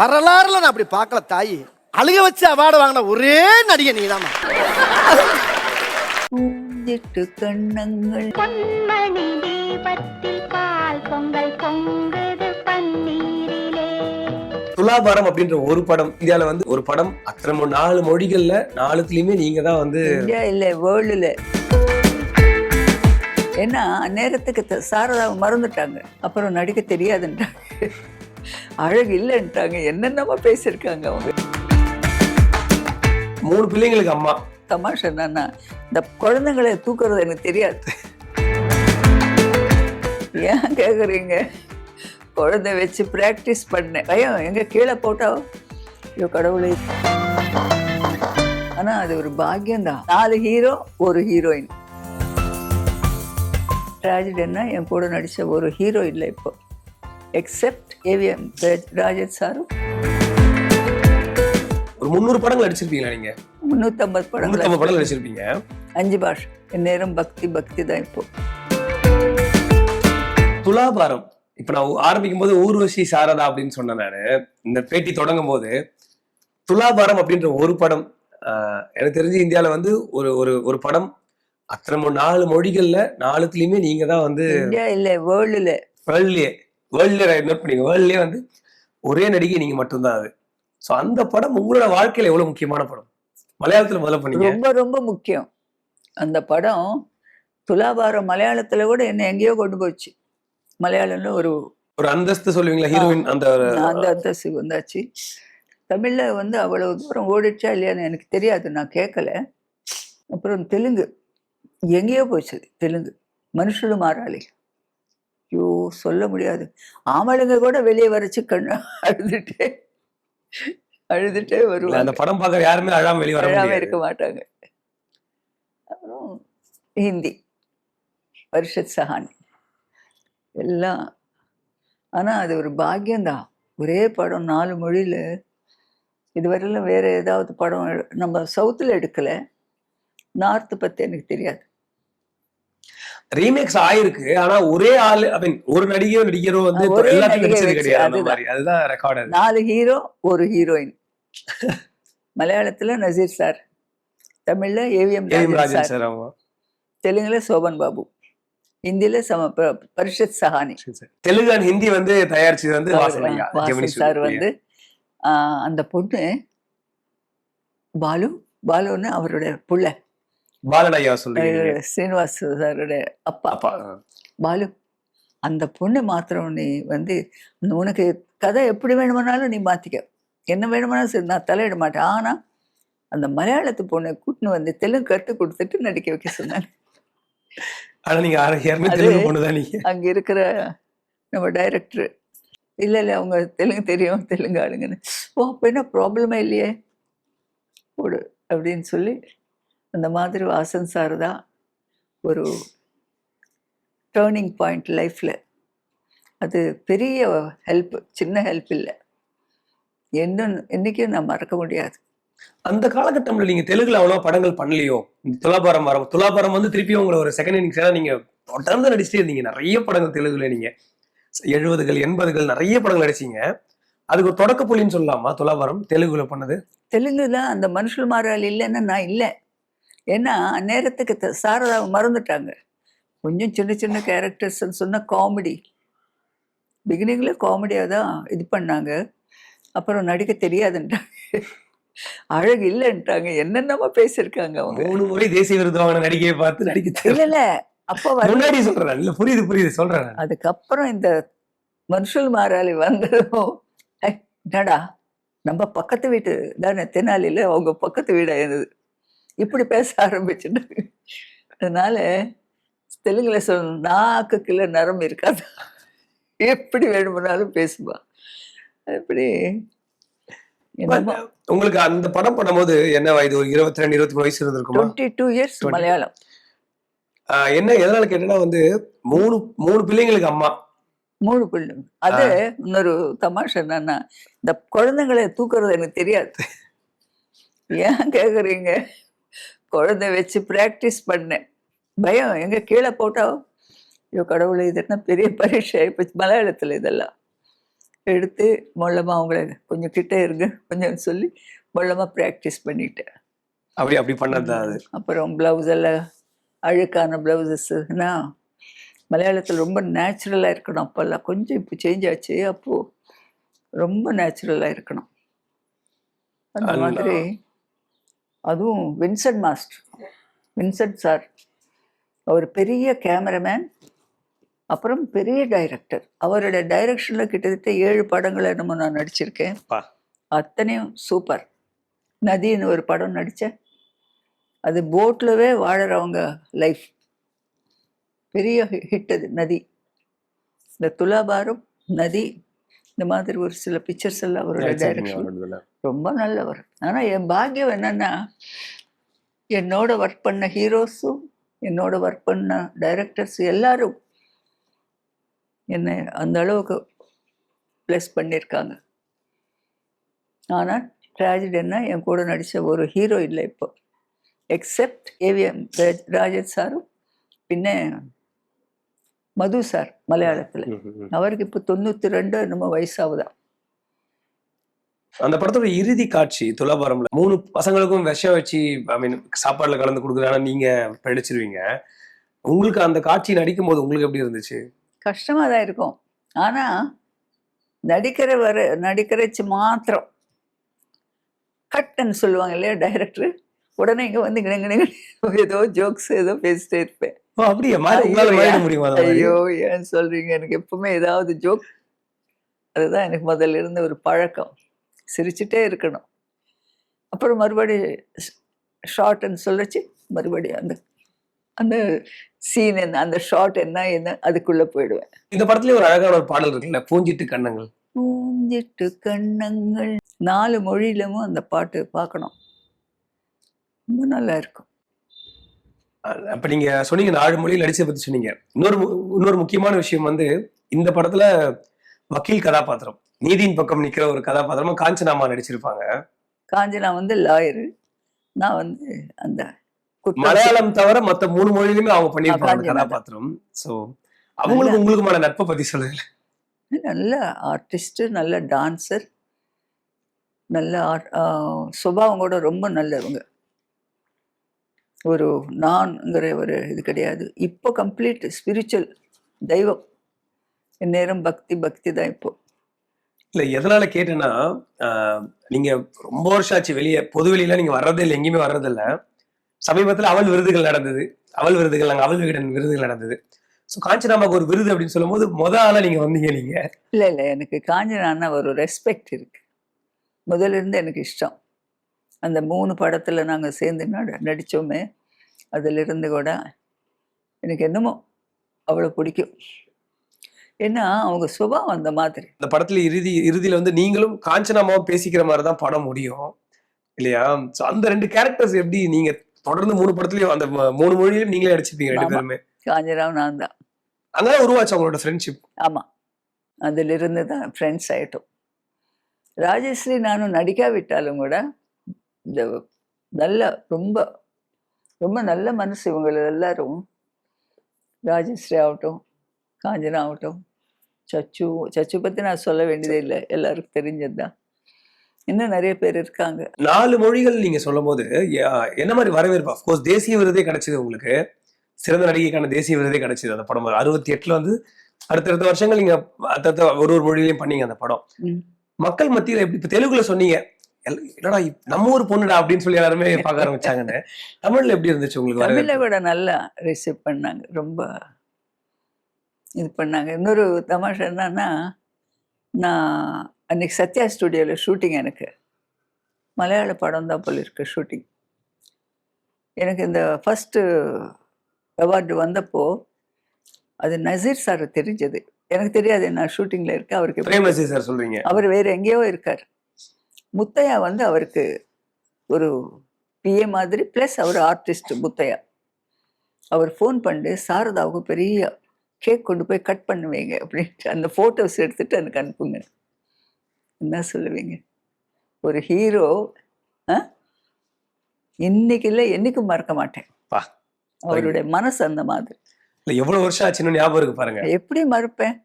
வரலாறுல நான் அப்படி பார்க்கல தாயி. அழுக வச்சு அவார்டு வாங்கின ஒரே நடிகை நீதான். பூஞ்சிட்டு கண்ணங்கள் பொன்மணி தீபத்தில் பால் பொங்கல் பொங்குது பன்னீரிலே. துலாபாரம் அப்படின்ற ஒரு படம் இந்தியால வந்து ஒரு படம் அத்தனை 4 மொழிகள்ல 4த்துலயுமே நீங்க தான் வந்து இந்தியா இல்லை வேர்ல்டுல. ஏன்னா நேரத்துக்கு சாரதாவை மறந்துட்டாங்க, அப்புறம் நடிக்க தெரியாதுன்றாங்க, அழகு இல்லைன்ட்டாங்க, என்னென்னமோ பேசியிருக்காங்க அவங்க. 3 பிள்ளைங்களுக்கு அம்மா. தமாஷா என்னன்னா இந்த குழந்தைங்களை தூக்குறது எனக்கு தெரியாது. ஏன் கேட்குறீங்க? குழந்தை வச்சு ப்ராக்டிஸ் பண்ணேன். பயம் எங்க கீழே போட்டா ஐயோ கடவுளே. ஆனா அது ஒரு பாக்கியம்தான். 4 ஹீரோ 1 ஹீரோயின். ட்ராஜடின்னா என் கூட நடிச்ச ஒரு ஹீரோ இல்லை இப்போ, எக்ஸெப்ட் ஏவிஎம் ராஜேஷ் சாரும். ஒரு 300 படங்கள் நடிச்சிருப்பீங்களா நீங்க? 350 படங்கள் நடிச்சிருப்பீங்க. 5 பாஷை. என் நேரம் பக்தி தான் இப்போ. துலாபாரம் இப்ப நான் ஆரம்பிக்கும் போது ஊர்வசி சாரதா அப்படின்னு சொன்னேன் நானு. இந்த பேட்டி தொடங்கும் போது துலாபாரம் அப்படின்ற ஒரு படம் எனக்கு தெரிஞ்சு இந்தியால வந்து ஒரு ஒரு ஒரு படம் அத்தனை 4 மொழிகள்ல 4த்துலயுமே நீங்க தான் வந்து இந்தியா இல்லை வேர்ல்டுல நோட் பண்ணிங்க. வேர்ல்ட்லயே வந்து ஒரே நடிகை நீங்க மட்டும்தான் அது. ஸோ அந்த படம் உங்களோட வாழ்க்கையில எவ்வளவு முக்கியமான படம்? மலையாளத்துல முதல்ல பண்ணீங்க. ரொம்ப ரொம்ப முக்கியம் அந்த படம். துலாபாரம் மலையாளத்துல கூட என்ன எங்கேயோ கொண்டு போச்சு. மலையாளம்ல ஒரு ஒரு அந்தஸ்து சொல்லுவீங்களா ஹீரோயின்? அந்த அந்தஸ்து வந்தாச்சு. தமிழ்ல வந்து அவ்வளவு தூரம் ஓடிச்சா இல்லையான்னு எனக்கு தெரியாது, நான் கேட்கல. அப்புறம் தெலுங்கு எங்கேயோ போச்சு. தெலுங்கு மனுஷனு மாறாளி, ஐயோ சொல்ல முடியாது. ஆம்பளைங்க கூட வெளியே வரைச்சு கண்ணு அழுதுட்டே வருவாங்க. அந்த படம் பார்க்க யாருமே அழாம வெளியே வராம இருக்க மாட்டாங்க. அப்புறம் ஹிந்தி பரிஷத் சஹானி எல்லாம். ஆனா அது ஒரு பாக்கியம்தான். ஒரே படம் 4 மொழியில. இதுவரையிலும் வேற ஏதாவது படம் நம்ம சவுத்துல எடுக்கல. நார்த் பத்தி எனக்கு தெரியாது. ரீமேக்ஸ் ஆயிருக்கு, ஆனா ஒரே ஆளு ஒரு நடிகையோ நடிகரோ வந்து எல்லாத்தையும் நடிச்சது கிடையாது. அதுதான் ரெக்கார்ட். 4 hero 1 heroine. மலையாளத்துல நசீர் சார், தமிழ்ல ஏவிஎம் ராஜன் சார், தெலுங்குல சோபன் பாபு, ஹிந்தில பரிஷத் சஹானி. தெலுங்கு அண்ட் ஹிந்தி வந்து தயாரிச்சது வந்து வாசன் சார். வந்து அந்த பொண்ணு பாலுன்னு அவருடைய புள்ள பாலனையா சொல்றீங்க, ஸ்ரீனிவாஸ் சாருடைய அப்பா பாலு. அந்த பொண்ணு மாத்திரம் நீ வந்து உனக்கு கதை எப்படி வேணுமானாலும் நீ மாத்திக்க, என்ன வேணுமானாலும் சரி, நான் தலையிட மாட்டேன். ஆனா அந்த மலையாளத்து பொண்ணை கூட்டின்னு வந்து தெலுங்கு கற்று கொடுத்துட்டு நடிக்க வைக்க சொன்னாங்க. அங்க இருக்கிற நம்ம டைரக்டர் இல்ல அவங்க தெலுங்கு தெரியும், தெலுங்கு ஆளுங்கன்னு. ஓ அப்ப என்ன ப்ராப்ளமே இல்லையே போடு அப்படின்னு சொல்லி அந்த மாதிரி வாசன் சார் தான் ஒரு டேர்னிங் பாயிண்ட் லைஃப்ல. அது பெரிய ஹெல்ப், சின்ன ஹெல்ப் இல்லை. என்னைக்கும் நான் மறக்க முடியாது. அந்த காலகட்டம்ல நீங்க தெலுங்குல அவ்வளவு படங்கள் பண்ணலையோ? துலாபாரம் வந்து திருப்பி உங்களை ஒரு செகண்ட் இன்னிங்ஸ் நீங்க தொடர்ந்து நடிச்சுட்டே இருந்தீங்க. நிறைய படங்கள் தெலுங்குல நீங்க 70கள் 80கள் நிறைய படங்கள் நடிச்சீங்க. அதுக்கு ஒரு தொடக்க புள்ளின்னு சொல்லலாமா துலாபாரம் தெலுங்குல பண்ணது? தெலுங்குல அந்த மனுஷன் மாறாள் இல்லைன்னா நான் இல்லை. ஏன்னா நேரத்துக்கு சாரதாவை மறந்துட்டாங்க. கொஞ்சம் சின்ன சின்ன கேரக்டர்ஸ் சொன்ன காமெடி, பிகினிங்ல காமெடியாக தான் இது பண்ணாங்க. அப்புறம் நடிக்க தெரியாதுன்றாங்க, அழகு இல்லைன்ட்டாங்க, என்னென்னமோ பேசியிருக்காங்க அவங்க. 3 முறை தேசிய விருது வாங்கின நடிகையை பார்த்து நடிக்க இல்ல அப்போ முன்னாடி சொல்றேன். இல்ல புரியுது சொல்றேன். அதுக்கப்புறம் இந்த மனுஷல் மாறாளி வந்ததும் என்னடா நம்ம பக்கத்து வீட்டு தானே தெனாலியில, அவங்க பக்கத்து வீடா இருந்தது, இப்படி பேச ஆரம்பிச்சுட்டாங்க. அதனால தெலுங்குல சொல்ல நாக்கு கிலோ நரம் இருக்காது, எப்படி வேணும்னாலும் பேசுவா. அப்படி உங்களுக்கு அந்த படம் பண்ணும்போது என்ன வயது? ஒரு 22 23 வயசு இருந்திருக்குமா? 22 இயர்ஸ் மலையாளம். என்ன எதனால கேட்டா வந்து 3 பிள்ளைங்களுக்கு அம்மா. 3 பிள்ளைங்க. அது இன்னொரு தமாஷா என்னன்னா இந்த குழந்தைங்களை தூக்குறது எனக்கு தெரியாது. ஏன் கேக்குறீங்க? குழந்தை வச்சு ப்ராக்டிஸ் பண்ணேன். பயம் எங்க கீழே போட்டா ஐயோ கடவுளை, இது என்ன பெரிய பரீட்சை இப்போ மலையாளத்துல இதெல்லாம் எடுத்து மொல்லமாக அவங்கள கொஞ்சம் கிட்ட இருங்க கொஞ்சம் சொல்லி மொல்லமாக ப்ராக்டிஸ் பண்ணிட்டேன். அப்படி பண்ணதுதான் அது. அப்புறம் ப்ளவுஸ் எல்லாம் அழுக்கான ப்ளவுசஸ்னா மலையாளத்தில் ரொம்ப நேச்சுரலாக இருக்கணும். அப்போல்லாம் கொஞ்சம் இப்போ சேஞ்ச் ஆச்சு. அப்போது ரொம்ப நேச்சுரலாக இருக்கணும். அந்த மாதிரி அதுவும் வின்சென்ட் மாஸ்டர், வின்சென்ட் சார் அவர் பெரிய கேமராமேன், அப்புறம் பெரிய டைரக்டர். அவரோட டைரக்ஷனில் கிட்டத்தட்ட 7 படங்களை நம்ம நான் நடிச்சிருக்கேன். அத்தனையும் சூப்பர். நதின்னு ஒரு படம் நடித்தேன். அது போட்லவே வாழறவங்க லைஃப், பெரிய ஹிட் அது. நதி, இந்த துலாபாரம், நதி, இந்த மாதிரி ஒரு சில பிக்சர்ஸ் எல்லாம் அவரோட டைரக்ஷன் ரொம்ப நல்லவர். ஆனால் என் பாக்கியம் என்னன்னா, என்னோட ஒர்க் பண்ண ஹீரோஸும் என்னோட ஒர்க் பண்ண டைரக்டர்ஸ் எல்லாரும் என்னை அந்த அளவுக்கு ப்ளஸ் பண்ணியிருக்காங்க. ஆனால் ட்ராஜடின்னா என் கூட நடித்த ஒரு ஹீரோ இல்லை இப்போ, எக்ஸெப்ட் ஏவிஎம் ராஜன் சாரும் பின்ன மது சார் மலையாளத்தில். அவருக்கு இப்போ 92 நம்ம வயசாகுதா. அந்த படத்தோட இறுதி காட்சி துலாபாரம்ல 3 பசங்களுக்கும் விஷம் வச்சு சாப்பாடுல கலந்து கொடுக்குறாங்க, நீங்க படிச்சிருவீங்க. உங்களுக்கு அந்த காட்சி நடிக்கும் போது உங்களுக்கு எப்படி இருந்துச்சு? கஷ்டமா தான் இருக்கும். ஆனா நடிக்கிறச்சு மாத்திரம் கட்டுன்னு சொல்லுவாங்க இல்லையா டைரக்டர், உடனே இங்க வந்து ஏதோ ஜோக்ஸ் ஏதோ பேசிட்டே இருப்பேன். அப்படியே மாறிட முடியுமா? ஐயோ ஏன் சொல்றீங்க, எனக்கு எப்பவுமே ஏதாவது ஜோக். அதுதான் எனக்கு முதல்ல இருந்த ஒரு பழக்கம், சிரிச்சுட்டே இருக்கணும். அப்புறம் மறுபடி ஷார்ட்ன்னு சொல்லச்சு மறுபடி அந்த அந்த சீன் என்ன, அந்த ஷார்ட் என்ன அதுக்குள்ள போயிடுவேன். இந்த படத்துல ஒரு அழகான ஒரு பாடல் இருக்குல்ல, பூஞ்சிட்டு கண்ணங்கள். பூஞ்சிட்டு கண்ணங்கள் 4 மொழியிலும் அந்த பாட்டு பார்க்கணும், ரொம்ப நல்லா இருக்கும். அப்ப நீங்க சொன்னீங்க 4 மொழியில் நடிச்சதை பத்தி சொன்னீங்க. இன்னொரு முக்கியமான விஷயம் வந்து, இந்த படத்துல வக்கீல் கதாபாத்திரம், நீதியின் பக்கம் நிக்கிற ஒரு கதாபாத்திரமா காஞ்சனாமா நடிச்சிருப்பாங்க. காஞ்சனா வந்து லாயரு, நான் வந்து அந்த மலையாளம் தவிர மத்த 3 மொழியிலுமே அவங்க பண்ணிருப்பாங்க கதாபாத்திரம். சோ அவங்களுக்கு உங்களுக்குமான நட்பை பத்தி சொல்லுங்க. நல்ல ஆர்டிஸ்ட், நல்ல டான்சர், நல்ல சுபாவம் கூட ரொம்ப நல்லவங்க. ஒரு நான்ங்கிற ஒரு இது கிடையாது. இப்போ கம்ப்ளீட் ஸ்பிரிச்சுவல், தெய்வம், நேரம் பக்தி தான் இப்போ. இல்ல எதனால கேட்டேன்னா, நீங்க ரொம்ப வருஷம் ஆச்சு வெளியே, பொது வெளியில நீங்க வர்றதே இல்லை, எங்கேயுமே வர்றதில்ல. சமீபத்துல அவள் விருதுகள் நடந்தது, அவள் விகடன் விருதுகள் நடந்தது. ஸோ காஞ்சனாமாக்கு ஒரு விருது அப்படின்னு சொல்லும் போது ஆளா நீங்க வந்தீங்க. நீங்க இல்லை எனக்கு காஞ்சனான்னா ஒரு ரெஸ்பெக்ட் இருக்கு. முதல்ல இருந்து எனக்கு இஷ்டம். அந்த 3 படத்துல நாங்கள் சேர்ந்து நடித்தோமே, அதிலிருந்து கூட எனக்கு என்னமோ அவ்வளோ பிடிக்கும். ஏன்னா அவங்க சுபாவம் அந்த மாதிரி. இந்த படத்துல இறுதியில வந்து நீங்களும் காஞ்சனாமாவும் பேசிக்கிற மாதிரி தான் படம் முடியும் இல்லையா? ஸோ அந்த 2 கேரக்டர்ஸ் எப்படி நீங்க தொடர்ந்து 3 படத்துலயும் அந்த 3 மொழியிலும் நீங்களே நடிச்சிருப்பீங்க 2 பேருமே. காஞ்சனாவும் நான் தான். அங்கதான் உருவாச்சு அவங்களோட ஃப்ரெண்ட்ஷிப். ஆமா, அதிலிருந்து தான் ஃப்ரெண்ட்ஸ் ஆயிட்டோம். ராஜஸ்ரீ நானும் நடிக்காவிட்டாலும் கூட இந்த நல்ல ரொம்ப ரொம்ப நல்ல மனசு இவங்க எல்லாரும். ராஜஸ்ரீ ஆகட்டும், காஞ்சனா ஆகட்டும், சச்சு பற்றி நான் சொல்ல வேண்டியதே இல்லை, எல்லாருக்கும் தெரிஞ்சது தான். இன்னும் நிறைய பேர் இருக்காங்க. 4 மொழிகள் நீங்க சொல்லும் போது என்ன மாதிரி வரவேற்பு? அஃப்கோர்ஸ் தேசிய விருதே கிடைச்சது உங்களுக்கு, சிறந்த நடிகைக்கான தேசிய விருதே கிடைச்சது அந்த படம். 68ல வந்து அடுத்தடுத்த வருஷங்கள் நீங்க ஒரு மொழியிலையும் பண்ணீங்க அந்த படம். மக்கள் மத்தியில எப்படி, இப்ப தெலுங்குல சொன்னீங்க என்னடா நம்ம ஊர் பொண்ணுடா அப்படின்னு சொல்லி எல்லாருமே பார்க்க ஆரம்பிச்சாங்கன்னு, தமிழ்ல எப்படி இருந்துச்சு உங்களுக்கு? தமிழை விட நல்லா ரிசீவ் பண்ணாங்க, ரொம்ப இது பண்ணாங்க. இன்னொரு தமாஷா என்னன்னா, நான் அன்னைக்கு சத்யா ஸ்டுடியோவில் ஷூட்டிங், எனக்கு மலையாள படம் தான் போல இருக்கு ஷூட்டிங். எனக்கு இந்த ஃபஸ்ட்டு அவார்டு வந்தப்போ அது நசீர் சார் தெரிஞ்சது, எனக்கு தெரியாது நான் ஷூட்டிங்கில் இருக்கேன். அவருக்கு சார் சொல்றீங்க, அவர் வேறு எங்கேயோ இருக்கார். முத்தையா வந்து அவருக்கு ஒரு பிஏ மாதிரி, ப்ளஸ் அவர் ஆர்டிஸ்ட் முத்தையா. அவர் ஃபோன் பண்ணி சாரதாவுக்கு பெரிய கேக் கொண்டு போய் கட் பண்ணுவீங்க அப்படின்ட்டு அந்த ஃபோட்டோஸ் எடுத்துகிட்டு எனக்கு அனுப்புங்க. என்ன சொல்லுவீங்க? ஒரு ஹீரோ இன்னைக்கு இல்லை என்னைக்கும் மறக்க மாட்டேன். அவருடைய மனசு அந்த மாதிரி. எவ்வளவு வருஷம் ஆச்சுன்னு ஞாபகம் இருக்கு பாருங்க. எப்படி மறப்பேன்?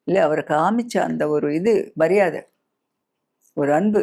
இல்லை அவரை காமிச்ச அந்த ஒரு இது மரியாதை, ஒரு அன்பு.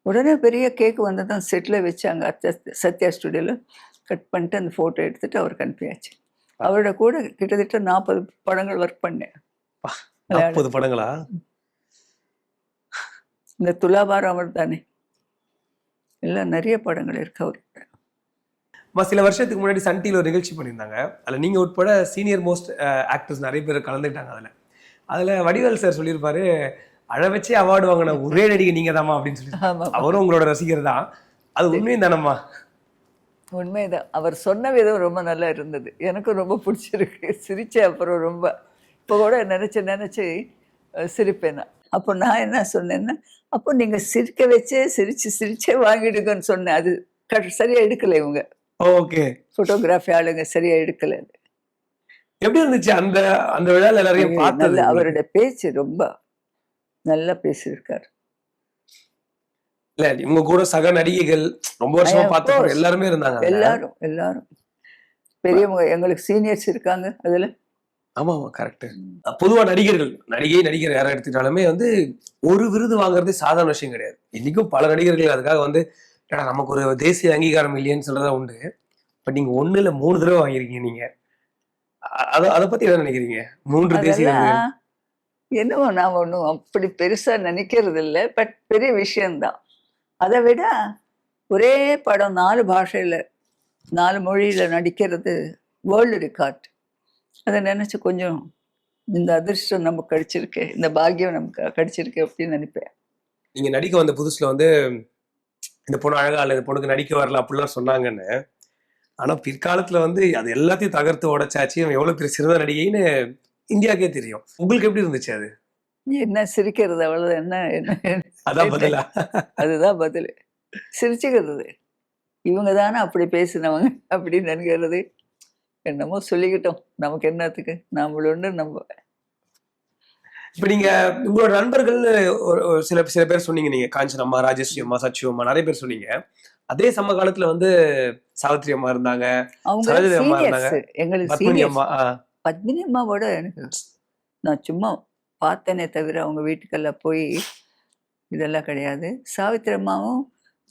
உடனே பெரிய கேக் வந்து தான் செட்டில் வச்சு அங்கே சத்யா ஸ்டுடியோவில் கட் பண்ணிட்டு அந்த ஃபோட்டோ எடுத்துட்டு அவருக்கு அனுப்பியாச்சு. அவரோட கூட கிட்டத்தட்ட 40 படங்கள் ஒர்க் பண்ணேன். 40 படங்களா? இந்த துலாபாரம் அவர் தானே, எல்லாம் நிறைய படங்கள் இருக்கு அவர்கிட்ட. சில வருஷத்துக்கு முன்னாடி சன் டிவில ஒரு நிகழ்ச்சி பண்ணியிருந்தாங்க. அதுல நீங்க உட்பட சீனியர் மோஸ்ட் ஆக்டர்ஸ் நிறைய பேர் கலந்துட்டாங்க. அதுல வடிவேல் சார் சொல்லியிருப்பாரு, அழ வச்சே அவார்டு வாங்கின ஒரே நடிகை நீங்க தாமா அப்படின்னு சொல்லி. அவரும் உங்களோட ரசிகர் தான். அது உண்மையும் தானம்மா? உண்மைதான். அவர் சொன்ன விதம் ரொம்ப நல்லா இருந்தது, எனக்கும் ரொம்ப பிடிச்சிருக்கு. சிரிச்சேன். அப்புறம் ரொம்ப இப்போ கூட நினச்சி சிரிப்பேன் நான். அப்போ நான் என்ன சொன்னேன்னா, அப்போ நீங்கள் சிரிக்க வச்சே சிரிச்சே வாங்கிடுங்கன்னு சொன்னேன். அது சரியாக எடுக்கலை இவங்க. ஓகே. ஃபோட்டோகிராஃபி ஆளுங்க சரியாக எடுக்கலை. அது எப்படி இருந்துச்சு அந்த அந்த விழாவில் எல்லாரையும் பார்த்தது? அவருடைய பேச்சு ரொம்ப நல்லா பேசியிருக்காரு. இல்ல இவங்க கூட சக நடிகைகள் ரொம்ப வருஷமா பார்த்து எல்லாருமே இருந்தாங்க. எல்லாரும் பெரியவங்க, எங்களுக்கு சீனியர்ஸ் இருக்காங்க அதுல. ஆமா கரெக்ட். பொதுவா நடிகர் யாரை எடுத்துட்டாலுமே வந்து ஒரு விருது வாங்குறது சாதாரண விஷயம் கிடையாது. இன்னைக்கும் பல நடிகர்கள் அதுக்காக வந்து நமக்கு ஒரு தேசிய அங்கீகாரம் இல்லையேன்னு சொல்றதா உண்டு. பட் நீங்க 1 இல்ல 3 தடவை வாங்கிருக்கீங்க. நீங்க அதை பத்தி என்ன நினைக்கிறீங்க? 3 தேசிய என்னவோ நான் ஒன்றும் அப்படி பெருசா நினைக்கிறது இல்லை. பட் பெரிய விஷயம்தான். அதை விட ஒரே படம் 4 பாஷையில் 4 மொழியில் நடிக்கிறது வேர்ல்டு ரெக்கார்ட். அதை நினச்சி கொஞ்சம் இந்த அதிர்ஷ்டம் நமக்கு கிடைச்சிருக்கு, இந்த பாக்கியம் நமக்கு கிடைச்சிருக்கு அப்படின்னு நினைப்பேன். நீங்கள் நடிக்க வந்த புதுசில் வந்து இந்த பொண்ணு அழகா இல்லை, இந்த பொண்ணுக்கு நடிக்க வரல அப்படிலாம் சொன்னாங்கன்னு. ஆனால் பிற்காலத்தில் வந்து அது எல்லாத்தையும் தகர்த்து உடைச்சாச்சு. எவ்வளோ பெரிய சிறந்த நடிகைன்னு இந்தியாவுக்கே தெரியும். உங்களுக்கு எப்படி இருந்துச்சு அது? என்ன சிரிக்கிறது, அவ்வளோதான். என்ன அதான் பதிலா? அதுதான் பதில். சிரிச்சுக்கிறது. இவங்க தானே அப்படி பேசினவங்க அப்படின்னு நினைக்கிறது. என்னமோ சொல்லிக்கிட்டோம், நமக்கு என்னத்துக்கு, நம்மளோன்னு நம்ம. இப்ப நீங்க உங்களோட நண்பர்கள் சில பேர் சொன்னீங்க. நீங்க காஞ்சனா அம்மா, ராஜஸ்ரீ அம்மா, சச்சு அம்மா, நிறைய பேர் சொன்னீங்க. அதே சம காலத்துல வந்து சாவித்ரி அம்மா இருந்தாங்க, சரோஜினி அம்மா இருந்தாங்க, பத்மினி அம்மா. பத்மினி அம்மாவோட எனக்கு நான் சும்மா பார்த்தேனே தவிர அவங்க வீட்டுக்கெல்லாம் போய் இதெல்லாம் கிடையாது. சாவித்திரி அம்மாவும்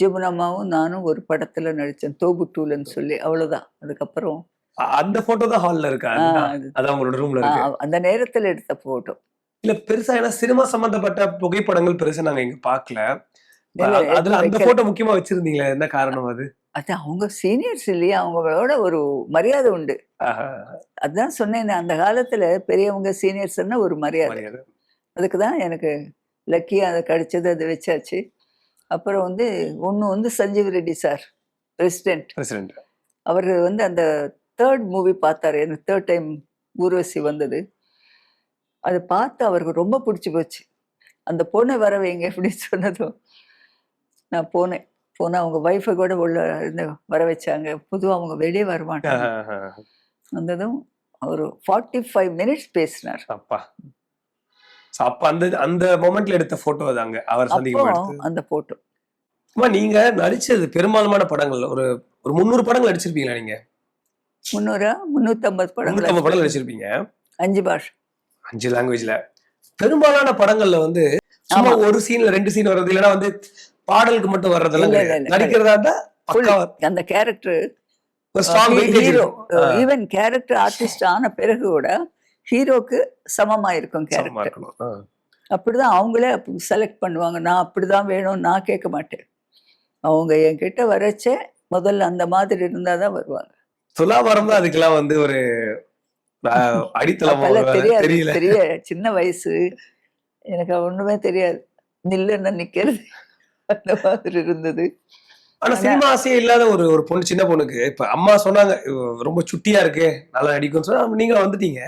ஜெமுனா அம்மாவும் நானும் ஒரு படத்துல நடிச்சேன், தோபுட்டூலன்னு சொல்லி, அவ்வளவுதான். அதுக்கப்புறம் அந்த போட்டோ தான் ஹால்ல இருக்கு. அதான் உங்களோட ரூம்ல இருக்கு. அந்த நேரத்துல எடுத்த போட்டோ. இல்ல பெருசா ஏன்னா சினிமா சம்பந்தப்பட்ட புகைப்படங்கள் பெருசா நாங்க இங்க பாக்கல. அதுல அந்த போட்டோ முக்கியமா வச்சிருந்தீங்களா? என்ன காரணம் அது? அது அவங்க சீனியர்ஸ் இல்லையா, அவங்களோட ஒரு மரியாதை உண்டு. அதான் சொன்னேன், அந்த காலத்துல பெரியவங்க சீனியர்ஸ்னா ஒரு மரியாதை. அதுக்குதான் எனக்கு லக்கியா அதை கிடைச்சது, அதை வச்சாச்சு. அப்புறம் வந்து ஒன்று வந்து சஞ்சீவ் ரெட்டி சார், பிரசிடென்ட். அவர் வந்து அந்த 3rd மூவி பார்த்தாரு. எனக்கு 3rd டைம் ஊர்வசி வந்தது. அதை பார்த்து அவருக்கு ரொம்ப பிடிச்சி போச்சு. அந்த பொண்ணை வர வைங்க அப்படின்னு சொன்னதும் நான் போனேன். அவங்க ஒய்ஃபை கூட உள்ள இருந்து வர வச்சாங்க. பொதுவாக அவங்க வெளியே வரமாட்டாங்க. வந்ததும் அவர் 45 மினிட்ஸ் பேசினார். அப்பா அந்த அந்த மொமெண்ட்ல எடுத்த போட்டோ தாங்க அவர் சந்திக்கும் அந்த போட்டோ. நீங்க நடிச்சது பெரும்பாலான படங்கள் ஒரு 300 படங்கள் நடிச்சிருப்பீங்களா? நீங்க 350 படங்கள் நடிச்சிருப்பீங்க. 5 பாஷை, 5 லாங்குவேஜ்ல. பெரும்பாலான படங்கள்ல வந்து சும்மா ஒரு சீன்ல 2 சீன் வர்றது, இல்லைன்னா வந்து பாடலுக்கு மட்டும் வர்றதெல்லாம் நடிக்கிறதா இருந்தா அந்த character hero. Even character artist ஆன பிறகு கூட ஹீரோக்கு சமமா இருக்கும் கேரக்டர். அப்படிதான் அவங்களே செலக்ட் பண்ணுவாங்க. நான் அப்படிதான் வேணும் நான் கேட்க மாட்டேன். அவங்க என்கிட்ட வரச்ச முதல்ல அந்த மாதிரி இருந்தாதான் வருவாங்க. துலாபாரம் தான் அதுக்கெல்லாம் வந்து ஒரு அடித்தளம். தெரியல, தெரிய சின்ன வயசு, எனக்கு ஒண்ணுமே தெரியாது. நில்லுன்னு நிக்கிறது அந்த மாதிரி இருந்தது. ஆனா சினிமா ஆசையே இல்லாத ஒரு பொண்ணு, சின்ன பொண்ணுக்கு இப்ப அம்மா சொன்னாங்க ரொம்ப சுட்டியா இருக்கு நல்லா நடிக்கும்னு சொன்னா நீங்க வந்துட்டீங்க.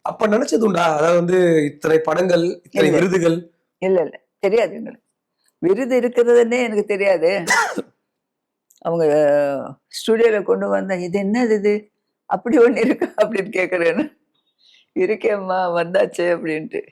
அப்ப நினைச்சது உண்டா? அதாவது வந்து இத்தனை படங்கள், இத்தனை விருதுகள்? இல்ல தெரியாது. எங்களுக்கு விருது இருக்கிறதுன்னே எனக்கு தெரியாது. அவங்க ஸ்டுடியோல கொண்டு வந்த இது என்னது, இது அப்படி ஒண்ணு இருக்கு அப்படின்னு கேக்குறேன்னு. இருக்கேம்மா வந்தாச்சு அப்படின்ட்டு.